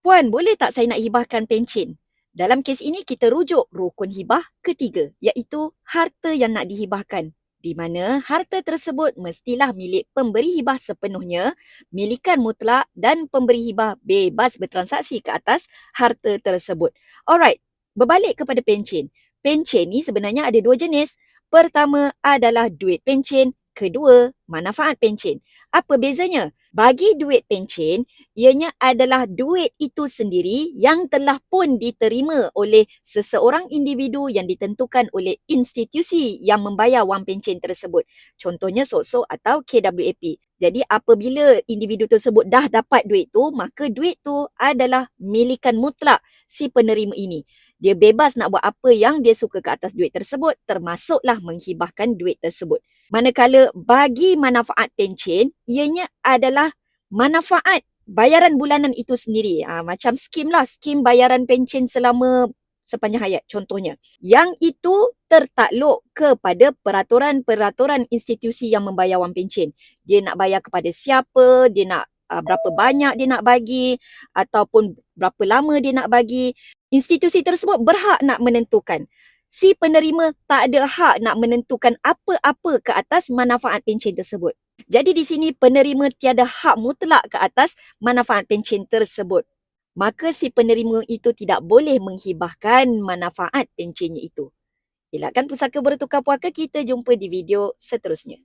Puan, boleh tak saya nak hibahkan pencen? Dalam kes ini kita rujuk rukun hibah ketiga, iaitu harta yang nak dihibahkan, di mana harta tersebut mestilah milik pemberi hibah sepenuhnya, milikan mutlak dan pemberi hibah bebas bertransaksi ke atas harta tersebut. Alright, berbalik kepada pencen. Pencen ni sebenarnya ada dua jenis. Pertama adalah duit pencen, kedua manfaat pencen. Apa bezanya? Bagi duit pencen, ianya adalah duit itu sendiri yang telah pun diterima oleh seseorang individu yang ditentukan oleh institusi yang membayar wang pencen tersebut. Contohnya SOSO atau KWAP. Jadi apabila individu tersebut dah dapat duit tu, maka duit tu adalah milikan mutlak si penerima ini. Dia bebas nak buat apa yang dia suka ke atas duit tersebut, termasuklah menghibahkan duit tersebut. Manakala bagi manfaat pencen, ianya adalah manfaat bayaran bulanan itu sendiri. Macam skim lah, skim bayaran pencen selama sepanjang hayat contohnya. Yang itu tertakluk kepada peraturan-peraturan institusi yang membayar wang pencen. Dia nak bayar kepada siapa, dia nak berapa banyak dia nak bagi, ataupun berapa lama dia nak bagi. Institusi tersebut berhak nak menentukan. Si penerima tak ada hak nak menentukan apa-apa ke atas manfaat pencen tersebut. Jadi di sini penerima tiada hak mutlak ke atas manfaat pencen tersebut. Maka si penerima itu tidak boleh menghibahkan manfaat pencennya itu. Elakkan pusaka bertukar puaka, kita jumpa di video seterusnya.